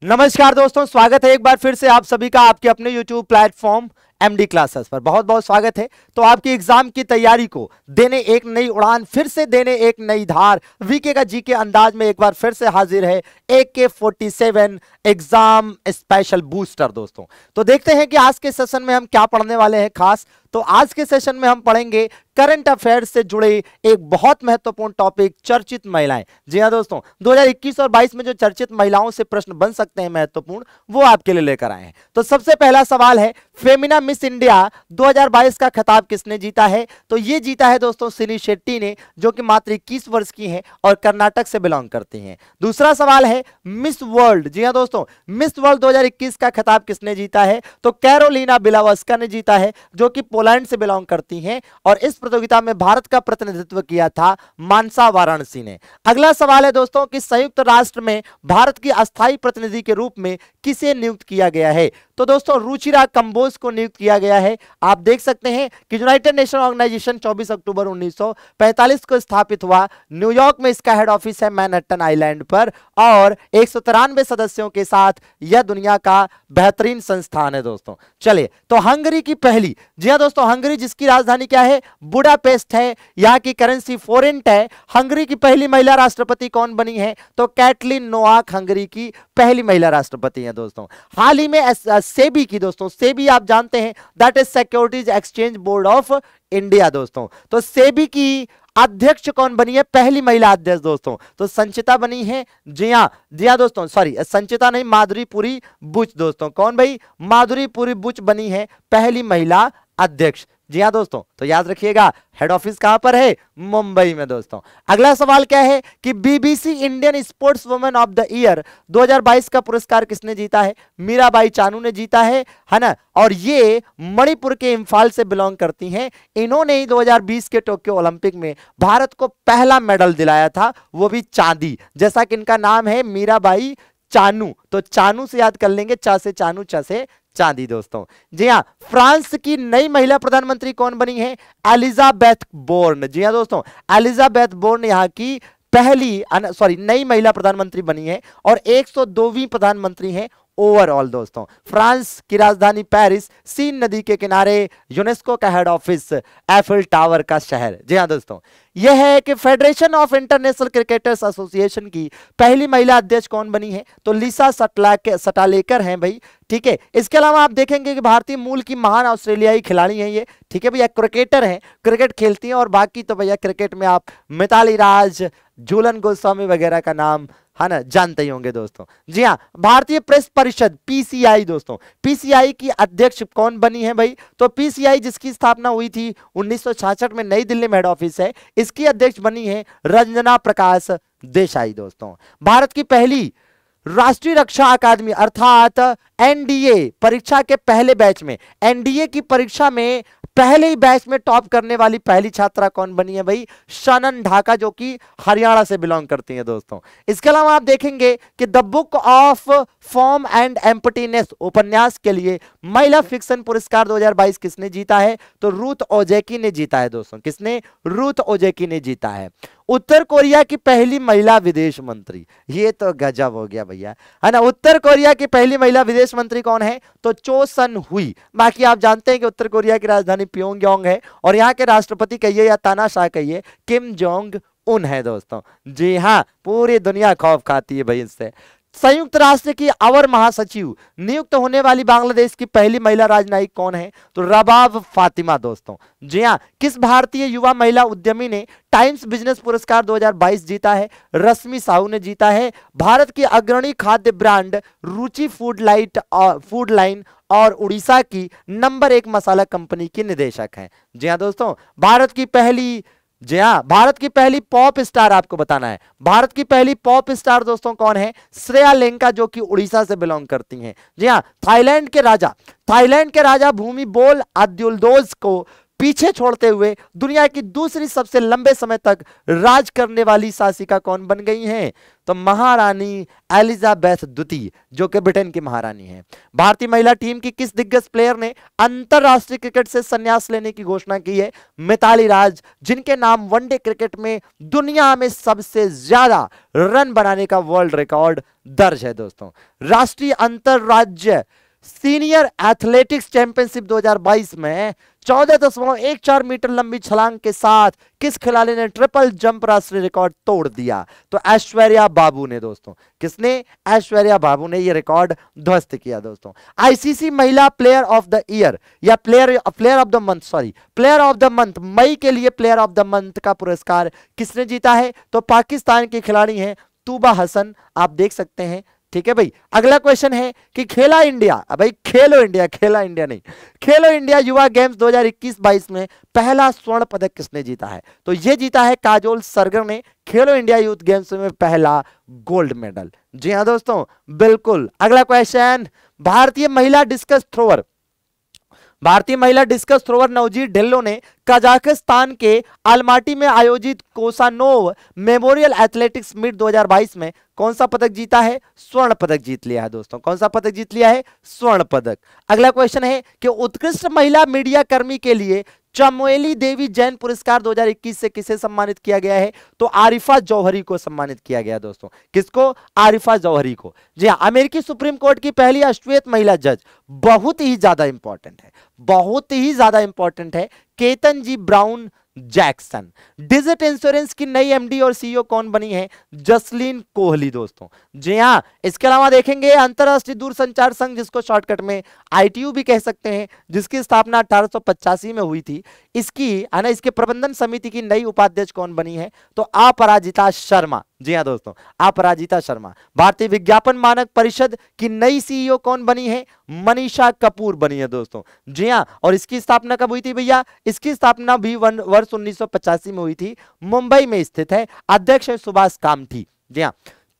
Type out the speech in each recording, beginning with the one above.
नमस्कार दोस्तों, स्वागत है एक बार फिर से आप सभी का आपके अपने YouTube प्लेटफॉर्म एमडी क्लासेस पर। बहुत बहुत स्वागत है। तो आपकी एग्जाम की तैयारी को देने एक नई उड़ान, फिर से देने एक नई धार, वीके का जीके अंदाज में एक बार फिर से हाजिर है AK47 एग्जाम स्पेशल बूस्टर। दोस्तों तो देखते हैं कि आज के सेशन में हम क्या पढ़ने वाले हैं खास। तो आज के सेशन में हम पढ़ेंगे करंट अफेयर्स से जुड़े एक बहुत महत्वपूर्ण टॉपिक, चर्चित महिलाएं। जी हां दोस्तों, 2021 और 22 में जो चर्चित महिलाओं से प्रश्न बन सकते हैं महत्वपूर्ण, वो आपके लिए लेकर आए हैं। तो सबसे पहला सवाल है, फेमिना मिस इंडिया 2022 का खिताब किसने जीता है? तो ये जीता है दोस्तों सिनी शेट्टी ने, जो कि मात्र 21 वर्ष की हैं और कर्नाटक से बिलोंग करती हैं। दूसरा सवाल है, मिस वर्ल्ड, जी हां दोस्तों, मिस वर्ल्ड 2021 का खिताब किसने जीता है? तो कैरोलिना बिलावस्का ने जीता है, जो कि पोलैंड से बिलोंग करती हैं और इस प्रतियोगिता में भारत का प्रतिनिधित्व किया था मानसा वाराणसी ने। अगला सवाल है दोस्तों कि संयुक्त राष्ट्र में भारत की अस्थायी प्रतिनिधि के रूप में किसे नियुक्त किया गया है? तो दोस्तों रुचिरा कंबोज को नियुक्त किया गया है। आप देख सकते हैं कि यूनाइटेड नेशन ऑर्गेनाइजेशन 24 अक्टूबर 1945 को स्थापित हुआ। न्यूयॉर्क में इसका हेड ऑफिस है, मैनहट्टन आइलैंड पर, और 193 सदस्यों के साथ यह दुनिया का बेहतरीन संस्थान है। दोस्तों चलिए, तो हंगरी की पहली, जी हां दोस्तों, हंगरी जिसकी राजधानी क्या है? बुडापेस्ट है। यहाँ की करेंसी फोरेंट है। हंगरी की पहली महिला राष्ट्रपति कौन बनी है? तो कैटलिन नोआक हंगरी की पहली महिला राष्ट्रपति हैं। दोस्तों हाल ही में सेबी की, दोस्तों सेबी आप जानते हैं, that is securities exchange board of India. दोस्तों तो सेबी की अध्यक्ष कौन बनी है? पहली महिला अध्यक्ष दोस्तों, तो संचिता बनी है। जी हाँ दोस्तों, सॉरी संचिता नहीं, माधुरीपुरी बुच। दोस्तों कौन भाई? माधुरीपुरी बुच बनी है पहली महिला अध्यक्ष। जी हाँ दोस्तों, तो याद रखिएगा हेड ऑफिस कहां पर है? मुंबई में। दोस्तों अगला सवाल क्या है कि BBC Indian sports women of the year 2022 का पुरस्कार किसने जीता है? मीराबाई चानू ने जीता है ना, और ये मणिपुर के इंफाल से बिलोंग करती हैं। इन्होंने ही 2020 के टोक्यो ओलंपिक में भारत को पहला मेडल दिलाया था, वो भी चांदी। जैसा कि इनका नाम है मीराबाई चानू, तो चानू से याद कर लेंगे, चा से चानू, चा से चांदी। दोस्तों जी हां, फ्रांस की नई महिला प्रधानमंत्री कौन बनी है? Elisabeth Borne. जी हां दोस्तों, एलिजाबेथ बोर्न यहाँ की पहली नई महिला प्रधानमंत्री बनी है और 102वीं प्रधानमंत्री हैं ओवरऑल। दोस्तों फ्रांस की राजधानी पेरिस, सीन नदी के किनारे, यूनेस्को का हेड ऑफिस, एफिल टावर का शहर। जी हां दोस्तों, यह है कि federation of international cricketers association की पहली महिला अध्यक्ष कौन बनी है? तो लिसा सटालेकर हैं भाई। ठीक है, इसके अलावा आप देखेंगे कि भारतीय मूल की महान ऑस्ट्रेलियाई खिलाड़ी हैं ये। ठीक है भैया, क्रिकेटर हैं, क्रिकेट खेलती हैं, और बाकी तो भैया क्रिकेट में आप मिताली राज, झूलन गोस्वामी वगैरह का नाम है ना जानते ही होंगे। दोस्तों जी हाँ, भारतीय प्रेस परिषद पीसीआई, दोस्तों पीसीआई की अध्यक्ष कौन बनी है भाई? तो पीसीआई जिसकी स्थापना हुई थी 1966 में, नई दिल्ली में हेड ऑफिस है, इसकी अध्यक्ष बनी है रंजना प्रकाश देसाई। दोस्तों भारत की पहली राष्ट्रीय रक्षा अकादमी अर्थात एनडीए परीक्षा के पहले बैच में, एनडीए की परीक्षा में पहले ही बैच में टॉप करने वाली पहली छात्रा कौन बनी है भाई? शनन ढाका, जो कि हरियाणा से बिलोंग करती हैं। दोस्तों इसके अलावा आप देखेंगे कि the book of form and emptiness उपन्यास के लिए महिला फिक्शन पुरस्कार 2022 किसने जीता है? तो रूथ ओजेकी ने जीता है। दोस्तों किसने? रूथ ओजेकी ने जीता है। उत्तर कोरिया की पहली महिला विदेश मंत्री, ये तो गजब हो गया भैया, है ना। उत्तर कोरिया की पहली महिला विदेश मंत्री कौन है? तो चो सन हुई। बाकी आप जानते हैं कि उत्तर कोरिया की राजधानी प्योंगयांग है और यहाँ के राष्ट्रपति कहिए या तानाशाह कहिए, किम जोंग उन है। दोस्तों जी हाँ, पूरी दुनिया खौफ खाती है भाई इससे। संयुक्त राष्ट्र की अवर महासचिव नियुक्त होने वाली बांग्लादेश की पहली महिला राजनयिक कौन है? तो रबाब फातिमा। दोस्तों जी हाँ, किस भारतीय युवा महिला उद्यमी ने टाइम्स बिजनेस पुरस्कार 2022 जीता है? रश्मि साहू ने जीता है। भारत की अग्रणी खाद्य ब्रांड रुचि फूड लाइन और उड़ीसा की नंबर 1 मसाला कंपनी की निदेशक हैं। जी हाँ दोस्तों, भारत की पहली पॉप स्टार आपको बताना है। भारत की पहली पॉप स्टार दोस्तों कौन है? श्रेया लेंका, जो कि उड़ीसा से बिलोंग करती हैं। जी हाँ, थाईलैंड के राजा भूमि बोल अद्युल्दोज को पीछे छोड़ते हुए दुनिया की दूसरी सबसे लंबे समय तक राज करने वाली शासिका कौन बन गई हैं? तो महारानी एलिजाबेथ द्वितीय, जो कि ब्रिटेन की महारानी है। भारतीय महिला टीम की किस दिग्गज प्लेयर ने अंतरराष्ट्रीय क्रिकेट से संन्यास लेने की घोषणा की है? मिताली राज, जिनके नाम वनडे क्रिकेट में दुनिया में सबसे ज्यादा रन बनाने का वर्ल्ड रिकॉर्ड दर्ज है दोस्तों। राष्ट्रीय अंतरराज्य सीनियर एथलेटिक्स चैंपियनशिप 2022 में 14.14 मीटर लंबी छलांग के साथ किस खिलाड़ी ने ट्रिपल जंप राष्ट्रीय रिकॉर्ड तोड़ दिया? तो ऐश्वर्या बाबू ने दोस्तों। किसने? ऐश्वर्या बाबू ने यह रिकॉर्ड ध्वस्त किया दोस्तों। आईसीसी महिला प्लेयर ऑफ द ईयर या player of the month, player of the month, मई के लिए प्लेयर ऑफ द मंथ का पुरस्कार किसने जीता है? तो पाकिस्तान की खिलाड़ी हैं तूबा हसन, आप देख सकते हैं। ठीक है भाई, अगला क्वेश्चन है कि खेला इंडिया, भाई खेलो इंडिया, खेला इंडिया नहीं, खेलो इंडिया युवा गेम्स 2021-22 में पहला स्वर्ण पदक किसने जीता है? तो यह जीता है काजोल सरगर ने, खेलो इंडिया यूथ गेम्स में पहला गोल्ड मेडल। जी हां दोस्तों, बिल्कुल। अगला क्वेश्चन, भारतीय महिला डिस्कस थ्रोवर नवजीत ढिल्लो ने कजाकिस्तान के अलमाटी में आयोजित कोसानोव मेमोरियल एथलेटिक्स मीट 2022 में कौन सा पदक जीता है? स्वर्ण पदक जीत लिया है दोस्तों। कौन सा पदक जीत लिया है? स्वर्ण पदक। अगला क्वेश्चन है कि उत्कृष्ट महिला मीडिया कर्मी के लिए चमेली देवी जैन पुरस्कार 2021 से किसे सम्मानित किया गया है? तो आरिफा जौहरी को सम्मानित किया गया दोस्तों। किसको? आरिफा जौहरी को। जी हां, अमेरिकी सुप्रीम कोर्ट की पहली अश्वेत महिला जज, बहुत ही ज्यादा इंपॉर्टेंट है, Ketan brown Jackson. Digit insurance की नई एमडी और सीईओ कौन बनी है? जसलीन कोहली दोस्तों। जी हां, इसके अलावा देखेंगे अंतरराष्ट्रीय दूरसंचार संघ, जिसको शॉर्टकट में आईटीयू भी कह सकते हैं, जिसकी स्थापना 1885 में हुई थी, इसके प्रबंधन समिति की नई उपाध्यक्ष कौन बनी है? तो अपराजिता शर्मा। जी हां दोस्तों, अपराजिता शर्मा। भारतीय विज्ञापन मानक परिषद की नई सीईओ कौन बनी है? मनीषा कपूर बनी है दोस्तों। जी हां, और इसकी स्थापना कब हुई थी भैया? इसकी स्थापना भी वर्ष 1985 में हुई थी, मुंबई में स्थित है। अध्यक्ष है सुभाष कामठी। जी हां,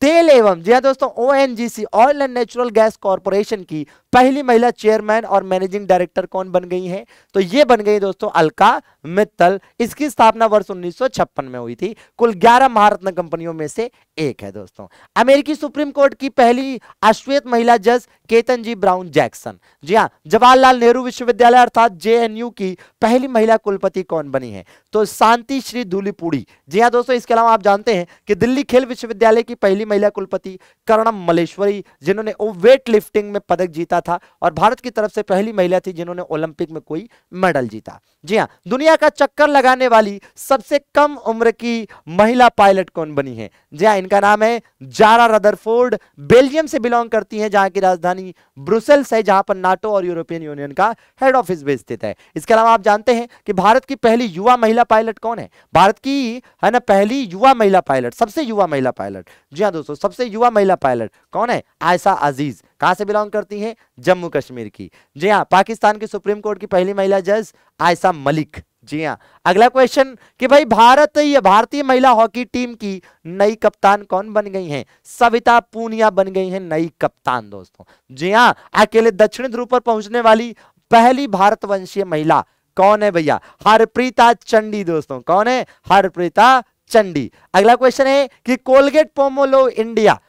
तेल एवं, जी हां दोस्तों, ONGC oil and natural gas corporation की पहली महिला चेयरमैन और मैनेजिंग डायरेक्टर कौन बन गई हैं? तो ये बन गई दोस्तों अलका मित्तल। इसकी स्थापना वर्ष 1956 में हुई थी। कुल 11 महारत्न कंपनियों में से एक है दोस्तों। अमेरिकी सुप्रीम कोर्ट की पहली अश्वेत महिला जज केतन ब्राउन जैक्सन। जी हां, जवाहरलाल नेहरू विश्वविद्यालय अर्थात जेएनयू की पहली महिला कुलपति कौन बनी है? तो शांति श्री धूलीपुड़ी। जी हां दोस्तों, इसके अलावा आप जानते हैं कि दिल्ली खेल विश्वविद्यालय की पहली महिला कुलपति कर्णम मल्लेश्वरी, जिन्होंने वेट लिफ्टिंग में पदक जीता था और भारत की तरफ से पहली महिला थी जिन्होंने ओलंपिक में कोई मेडल जीता। जी हां, दुनिया का चक्कर लगाने वाली सबसे कम उम्र की महिला पायलट कौन बनी है? जी हां, इनका नाम है जारा रदरफोर्ड। बेल्जियम से बिलोंग करती हैं, जहां की राजधानी ब्रुसेल्स है, जहां पर नाटो और यूरोपियन यूनियन का हेड ऑफिस भी स्थित है। इसके अलावा आप जानते हैं कि भारत की पहली युवा महिला पायलट कौन है? भारत की है ना पहली युवा महिला पायलट, सबसे युवा महिला पायलट। जी हां दोस्तों, सबसे युवा महिला पायलट कौन है? आयशा अजीज। कहां से बिलोंग करती हैं? जम्मू कश्मीर की। जी हां, पाकिस्तान की सुप्रीम कोर्ट की पहली महिला जज आयशा मलिक। जी हां, अगला क्वेश्चन कि भाई भारतीय महिला हॉकी टीम की नई कप्तान कौन बन गई हैं? सविता पूनिया बन गई हैं नई कप्तान दोस्तों। जी हां, अकेले दक्षिण ध्रुव पर पहुंचने वाली पहली भारतवंशीय महिला कौन है भैया? हरप्रीता चंडी दोस्तों। कौन है? हरप्रीता चंडी। अगला क्वेश्चन है कि कोलगेट पोमोलो इंडिया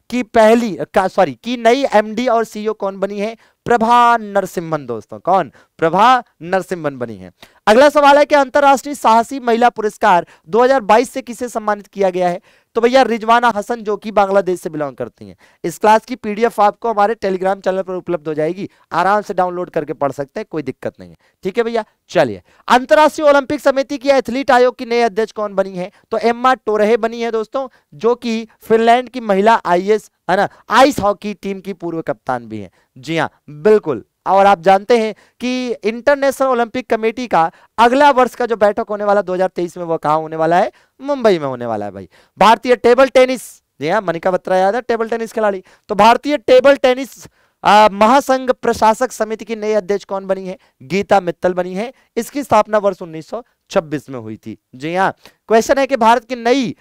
की नई एमडी और सीईओ कौन बनी है? प्रभा नरसिम्हन दोस्तों। कौन? प्रभा नरसिम्हन बनी है। अगला सवाल है कि अंतरराष्ट्रीय साहसी महिला पुरस्कार 2022 से किसे सम्मानित किया गया है? तो भैया रिजवाना हसन, जो कि बांग्लादेश से बिलोंग करती हैं। इस क्लास की पीडीएफ आपको हमारे टेलीग्राम चैनल पर उपलब्ध हो जाएगी, आराम से डाउनलोड करके पढ़ सकते हैं, कोई दिक्कत नहीं है। ठीक है भैया, चलिए। अंतरराष्ट्रीय ओलंपिक समिति की एथलीट आयोग की नई अध्यक्ष कौन बनी है? तो एम्मा टोरहे बनी है दोस्तों, जो कि फिनलैंड की महिला आइस हॉकी टीम की पूर्व कप्तान भी है। जी हाँ बिल्कुल। और आप जानते हैं कि इंटरनेशनल ओलंपिक कमेटी का अगला वर्ष का जो बैठक होने वाला 2023 में, वो कहां होने वाला है? मुंबई में होने वाला है भाई। भारतीय टेबल टेनिस, जी हाँ मनिका बत्रा याद है टेबल टेनिस खिलाड़ी, तो भारतीय टेबल टेनिस महासंघ प्रशासक समिति की नई अध्यक्ष कौन बनी है? गीता मित्तल बनी है। इसकी स्थापना वर्ष 1926 में हुई थी। जी हाँ। क्वेश्चन है कि भारत की नई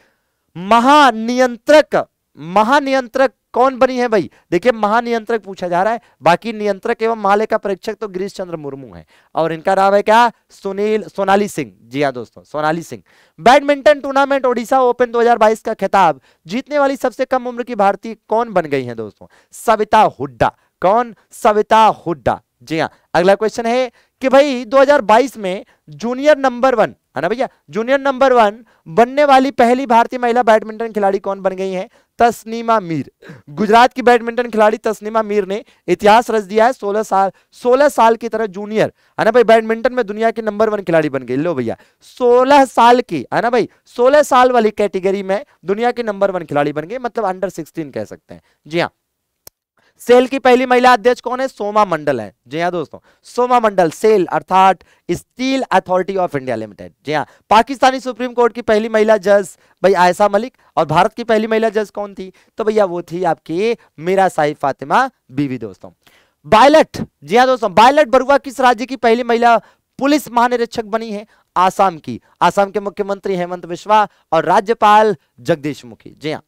महानियंत्रक महानियंत्रक कौन बनी है भाई? देखिए महानियंत्रक पूछा जा रहा है, बाकी नियंत्रक एवं महालेखा परीक्षक तो गिरीश चंद्र मुर्मू है और इनका नाम है क्या? सोनाली सिंह। जी हाँ दोस्तों, Sonali Singh. Badminton tournament Odisha open 2022 का खिताब जीतने वाली सबसे कम उम्र की भारतीय कौन बन गई है दोस्तों? सविता हुड्डा। कौन? सविता हुड्डा। जी हाँ। अगला क्वेश्चन है कि भाई 2022 में जूनियर नंबर 1 है ना भैया, जूनियर नंबर 1 बनने वाली पहली भारतीय महिला बैडमिंटन खिलाड़ी कौन बन गई है? तस्नीमा मीर। गुजरात की बैडमिंटन खिलाड़ी तस्नीमा मीर ने इतिहास रच दिया है। 16 साल की तरह जूनियर है ना भाई, बैडमिंटन में दुनिया की नंबर 1 खिलाड़ी बन गई। लो भैया 16 साल की है ना भाई, 16 साल वाली कैटेगरी में दुनिया की नंबर 1 खिलाड़ी बन गई, मतलब अंडर 16 कह सकते हैं। जी हाँ। सेल की पहली महिला अध्यक्ष कौन है? सोमा मंडल है। जी हाँ दोस्तों, सोमा मंडल। सेल अर्थात steel authority of India limited. जी हाँ। पाकिस्तानी सुप्रीम कोर्ट की पहली महिला जज भाई आयशा मलिक, और भारत की पहली महिला जज कौन थी? तो भैया वो थी आपकी मीरा साहिब फातिमा बीवी दोस्तों। बायलट। जी हाँ दोस्तों, बायलट बरुआ किस राज्य की पहली महिला पुलिस महानिरीक्षक बनी है? आसाम की। आसाम के मुख्यमंत्री हेमंत बिस्वा और राज्यपाल जगदीश मुखी। जी हाँ।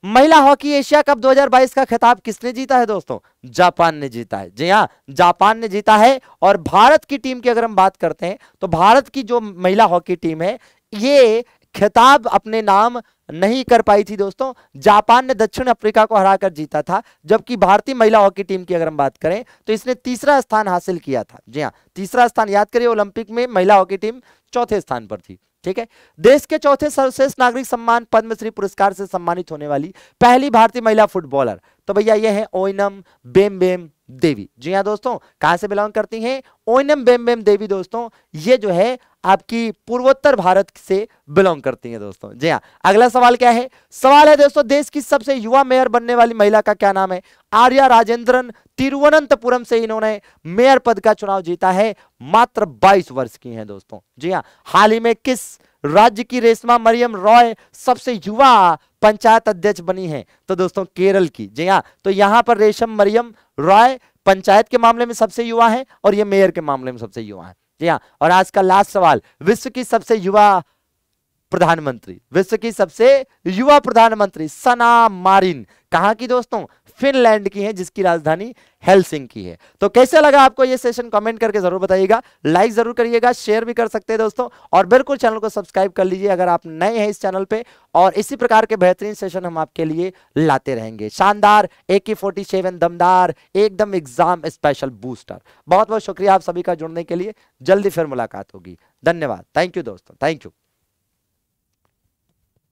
महिला हॉकी एशिया कप 2022 का खिताब किसने जीता है दोस्तों? जापान ने जीता है। जी हाँ, जापान ने जीता है। और भारत की टीम की अगर हम बात करते हैं तो भारत की जो महिला हॉकी टीम है ये खिताब अपने नाम नहीं कर पाई थी दोस्तों। जापान ने दक्षिण अफ्रीका को हराकर जीता था, जबकि भारतीय महिला हॉकी टीम की अगर हम बात करें तो इसने तीसरा स्थान हासिल किया था। जी हाँ, तीसरा स्थान। याद करिए ओलंपिक में महिला हॉकी टीम चौथे स्थान पर थी। ठीक है। देश के चौथे सर्वश्रेष्ठ नागरिक सम्मान पद्मश्री पुरस्कार से सम्मानित होने वाली पहली भारतीय महिला फुटबॉलर तो भैया ये है ओइनम बेमबेम देवी। जी हाँ दोस्तों, कहां से बिलोंग करती हैं? ओइनम बेमबेम देवी दोस्तों, ये जो है आपकी पूर्वोत्तर भारत से बिलोंग करती हैं दोस्तों। जी हाँ। अगला सवाल क्या है? सवाल है दोस्तों, देश की सबसे युवा मेयर बनने वाली महिला का क्या नाम है? आर्या राजेंद्रन। तिरुवनंतपुरम से इन्होंने मेयर पद का चुनाव जीता है। मात्र 22 वर्ष की हैं दोस्तों। जी हाँ। हाल ही में किस राज्य की रेशमा मरियम रॉय सबसे युवा पंचायत अध्यक्ष बनी है? तो दोस्तों केरल की। जी हाँ। तो यहां पर रेशम मरियम रॉय पंचायत के मामले में सबसे युवा है और ये मेयर के मामले में सबसे युवा है। जी हाँ। और आज का लास्ट सवाल, विश्व की सबसे युवा प्रधानमंत्री, विश्व की सबसे युवा प्रधानमंत्री सना मारिन कहां की दोस्तों? फिनलैंड की है, जिसकी राजधानी हेलसिंकी है। तो कैसे लगा आपको ये सेशन? कमेंट करके जरूर बताइएगा, लाइक जरूर करिएगा, शेयर भी कर सकते हैं दोस्तों, और बिल्कुल चैनल को सब्सक्राइब कर लीजिए अगर आप नए हैं इस चैनल पे। और इसी प्रकार के बेहतरीन सेशन हम आपके लिए लाते रहेंगे। शानदार AK-47 दमदार एकदम एग्जाम स्पेशल बूस्टर। बहुत बहुत शुक्रिया आप सभी का जुड़ने के लिए। जल्दी फिर मुलाकात होगी। धन्यवाद। थैंक यू दोस्तों, थैंक यू।